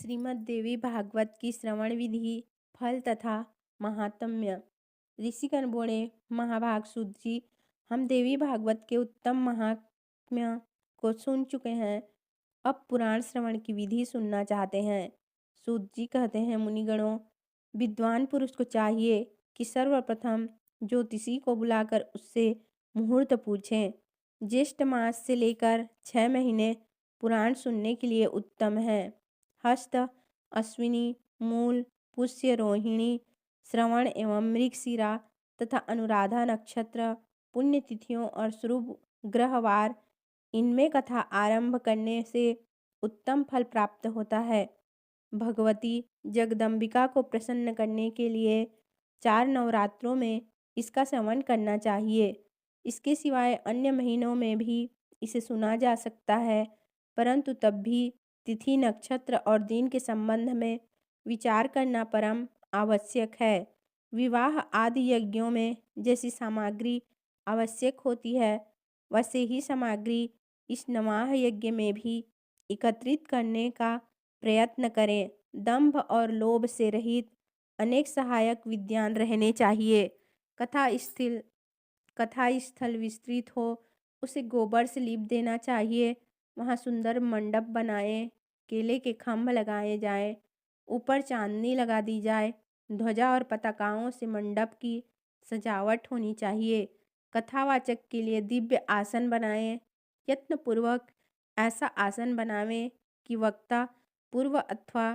श्रीमद् देवी भागवत की श्रवण विधि, फल तथा महात्म्य। ऋषिगण बोले, महाभाग सूत जी, हम देवी भागवत के उत्तम महात्म्य को सुन चुके हैं, अब पुराण श्रवण की विधि सुनना चाहते हैं। सूत जी कहते हैं, मुनिगणों, विद्वान पुरुष को चाहिए कि सर्वप्रथम ज्योतिषी को बुलाकर उससे मुहूर्त पूछें। ज्येष्ठ मास से लेकर 6 महीने पुराण सुनने के लिए उत्तम है। हस्त, अश्विनी, मूल, पुष्य, रोहिणी, श्रवण एवं मृगशिरा तथा अनुराधा नक्षत्र, पुण्यतिथियों और शुभ ग्रहवार, इनमें कथा आरंभ करने से उत्तम फल प्राप्त होता है। भगवती जगदम्बिका को प्रसन्न करने के लिए 4 नवरात्रों में इसका श्रवण करना चाहिए। इसके सिवाय अन्य महीनों में भी इसे सुना जा सकता है, परंतु तब भी तिथि, नक्षत्र और दिन के संबंध में विचार करना परम आवश्यक है। विवाह आदि यज्ञों में जैसी सामग्री आवश्यक होती है, वैसे ही सामग्री इस नवाह यज्ञ में भी एकत्रित करने का प्रयत्न करें। दंभ और लोभ से रहित अनेक सहायक विद्वान रहने चाहिए। कथा स्थल विस्तृत हो, उसे गोबर से लीप देना चाहिए। वहाँ सुंदर मंडप बनाए, केले के खम्भ लगाए जाएं, ऊपर चांदनी लगा दी जाए, ध्वजा और पताकाओं से मंडप की सजावट होनी चाहिए। कथावाचक के लिए दिव्य आसन बनाएं। यत्नपूर्वक ऐसा आसन बनावें कि वक्ता पूर्व अथवा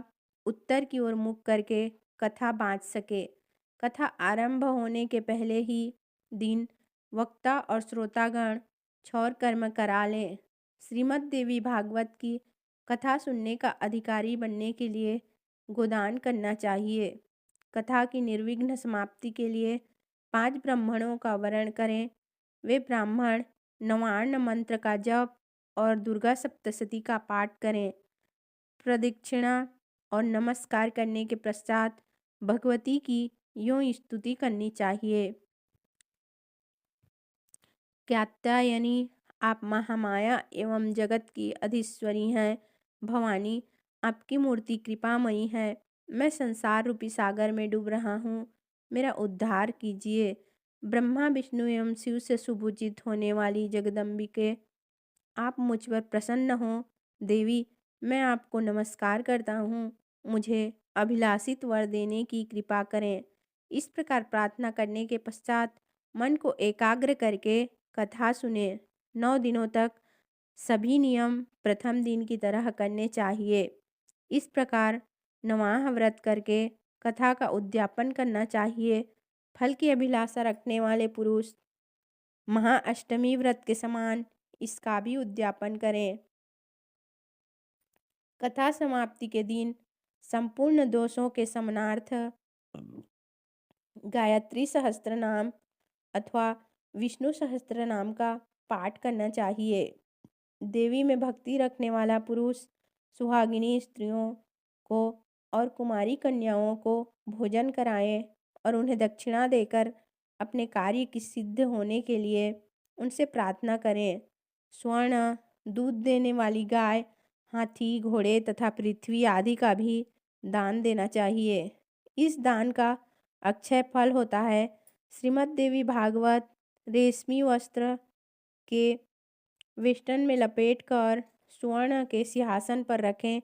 उत्तर की ओर मुख करके कथा बाँच सके। कथा आरंभ होने के पहले ही दिन वक्ता और श्रोतागण क्षौर कर्म करा लें। श्रीमद् देवी भागवत की कथा सुनने का अधिकारी बनने के लिए गोदान करना चाहिए। कथा की निर्विघ्न समाप्ति के लिए 5 ब्राह्मणों का वर्ण करें। वे ब्राह्मण नवार्ण मंत्र का जप और दुर्गा सप्तशती का पाठ करें। प्रदक्षिणा और नमस्कार करने के पश्चात भगवती की यूं स्तुति करनी चाहिए। कात्यायनी, आप महामाया एवं जगत की अधीश्वरी हैं। भवानी, आपकी मूर्ति कृपामयी है। मैं संसार रूपी सागर में डूब रहा हूँ, मेरा उद्धार कीजिए। ब्रह्मा, विष्णु एवं शिव से सुपूजित होने वाली जगदम्बिके, आप मुझ पर प्रसन्न हो। देवी, मैं आपको नमस्कार करता हूँ, मुझे अभिलाषित वर देने की कृपा करें। इस प्रकार प्रार्थना करने के पश्चात मन को एकाग्र करके कथा सुने। 9 दिनों तक सभी नियम प्रथम दिन की तरह करने चाहिए। इस प्रकार नवाह व्रत करके कथा का उद्यापन करना चाहिए। फल की अभिलाषा रखने वाले पुरुष महाअष्टमी व्रत के समान इसका भी उद्यापन करें। कथा समाप्ति के दिन संपूर्ण दोषों के शमनार्थ गायत्री सहस्त्रनाम अथवा विष्णु सहस्त्रनाम का पाठ करना चाहिए। देवी में भक्ति रखने वाला पुरुष सुहागिनी स्त्रियों को और कुमारी कन्याओं को भोजन कराएं और उन्हें दक्षिणा देकर अपने कार्य की सिद्ध होने के लिए उनसे प्रार्थना करें। स्वर्ण, दूध देने वाली गाय, हाथी, घोड़े तथा पृथ्वी आदि का भी दान देना चाहिए। इस दान का अक्षय फल होता है। श्रीमद् देवी भागवत रेशमी वस्त्र के वेष्टन में लपेटकर स्वर्ण के सिंहासन पर रखें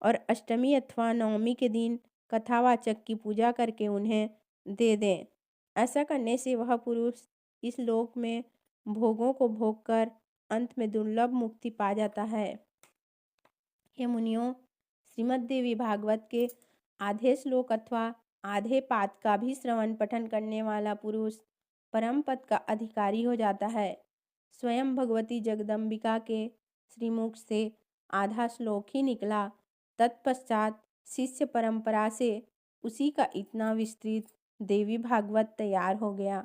और अष्टमी अथवा नवमी के दिन कथावाचक की पूजा करके उन्हें दे दें। ऐसा करने से वह पुरुष इस लोक में भोगों को भोगकर अंत में दुर्लभ मुक्ति पा जाता है। हे मुनियों, श्रीमद् देवी भागवत के आधे श्लोक अथवा आधे पाद का भी श्रवण पठन करने वाला पुरुष परम पद का अधिकारी हो जाता है। स्वयं भगवती जगदम्बिका के श्रीमुख से आधा श्लोक ही निकला। तत्पश्चात शिष्य परंपरा से उसी का इतना विस्तृत देवी भागवत तैयार हो गया।